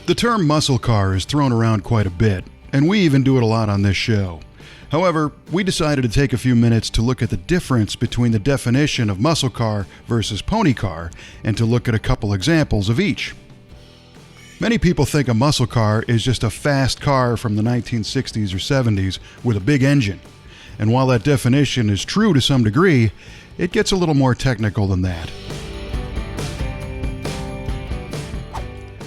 The term muscle car is thrown around quite a bit, and we even do it a lot on this show. However, we decided to take a few minutes to look at the difference between the definition of muscle car versus pony car, and to look at a couple examples of each. Many people think a muscle car is just a fast car from the 1960s or 70s with a big engine. And while that definition is true to some degree, it gets a little more technical than that.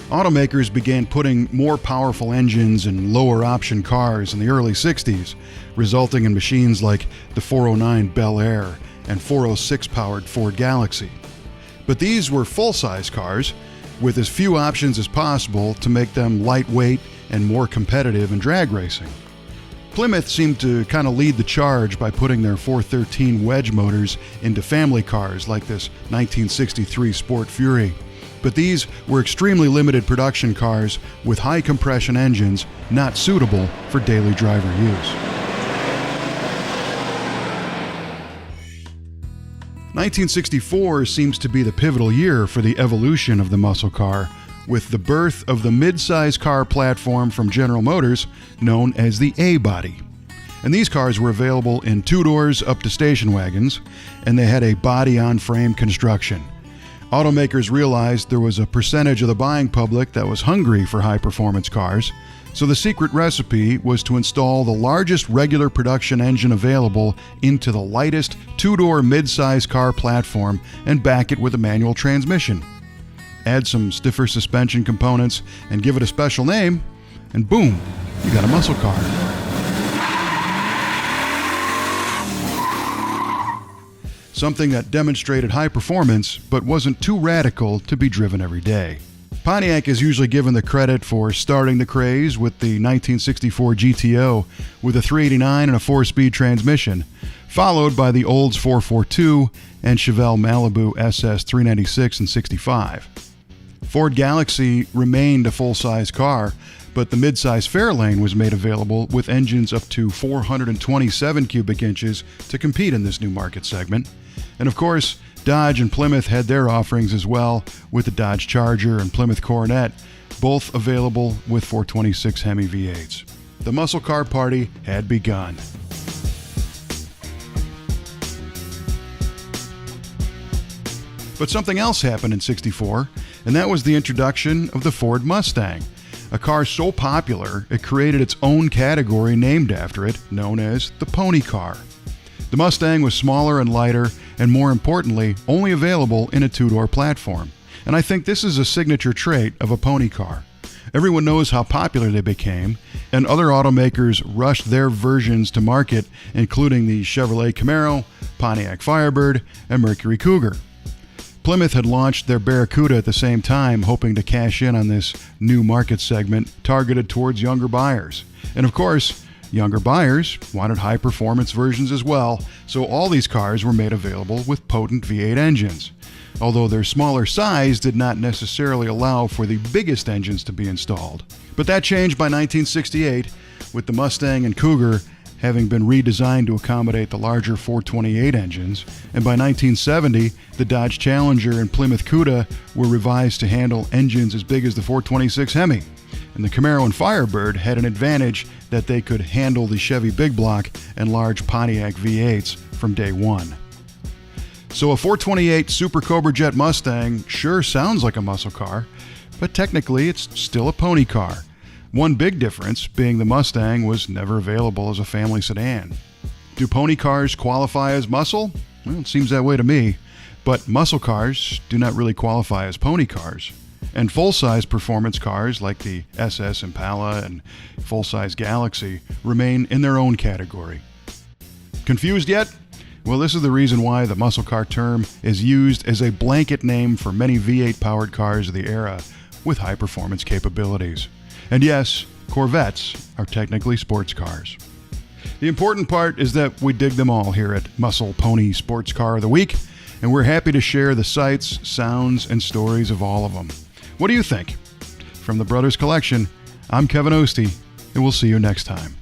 Automakers began putting more powerful engines in lower option cars in the early 60s, resulting in machines like the 409 Bellaire and 406 powered Ford Galaxy. But these were full-size cars with as few options as possible to make them lightweight and more competitive in drag racing. Plymouth seemed to kind of lead the charge by putting their 413 wedge motors into family cars like this 1963 Sport Fury. But these were extremely limited production cars with high compression engines not suitable for daily driver use. 1964 seems to be the pivotal year for the evolution of the muscle car, with the birth of the mid-size car platform from General Motors known as the A-body. And these cars were available in two doors up to station wagons, and they had a body-on-frame construction. Automakers realized there was a percentage of the buying public that was hungry for high-performance cars, so the secret recipe was to install the largest regular production engine available into the lightest two-door mid-size car platform and back it with a manual transmission. Add some stiffer suspension components and give it a special name, and boom, you got a muscle car. Something that demonstrated high performance but wasn't too radical to be driven every day. Pontiac is usually given the credit for starting the craze with the 1964 GTO with a 389 and a 4-speed transmission, followed by the Olds 442 and Chevelle Malibu SS 396 and 65. Ford Galaxy remained a full-size car, but the mid-size Fairlane was made available with engines up to 427 cubic inches to compete in this new market segment. And of course, Dodge and Plymouth had their offerings as well, with the Dodge Charger and Plymouth Coronet, both available with 426 Hemi V8s. The muscle car party had begun. But something else happened in '64, and that was the introduction of the Ford Mustang, a car so popular it created its own category named after it, known as the pony car. The Mustang was smaller and lighter, and more importantly, only available in a two-door platform. And I think this is a signature trait of a pony car. Everyone knows how popular they became, and other automakers rushed their versions to market, including the Chevrolet Camaro, Pontiac Firebird, and Mercury Cougar. Plymouth had launched their Barracuda at the same time, hoping to cash in on this new market segment targeted towards younger buyers. And of course, younger buyers wanted high-performance versions as well, so all these cars were made available with potent V8 engines. Although their smaller size did not necessarily allow for the biggest engines to be installed. But that changed by 1968, with the Mustang and Cougar having been redesigned to accommodate the larger 428 engines, and by 1970, the Dodge Challenger and Plymouth Cuda were revised to handle engines as big as the 426 Hemi. And the Camaro and Firebird had an advantage that they could handle the Chevy Big Block and large Pontiac V8s from day one. So a 428 Super Cobra Jet Mustang sure sounds like a muscle car, but technically it's still a pony car. One big difference being the Mustang was never available as a family sedan. Do pony cars qualify as muscle? Well, it seems that way to me. But muscle cars do not really qualify as pony cars. And full-size performance cars like the SS Impala and full-size Galaxy remain in their own category. Confused yet? Well, this is the reason why the muscle car term is used as a blanket name for many V8-powered cars of the era with high-performance capabilities. And yes, Corvettes are technically sports cars. The important part is that we dig them all here at Muscle Pony Sports Car of the Week, and we're happy to share the sights, sounds, and stories of all of them. What do you think? From the Brothers Collection, I'm Kevin Ostie, and we'll see you next time.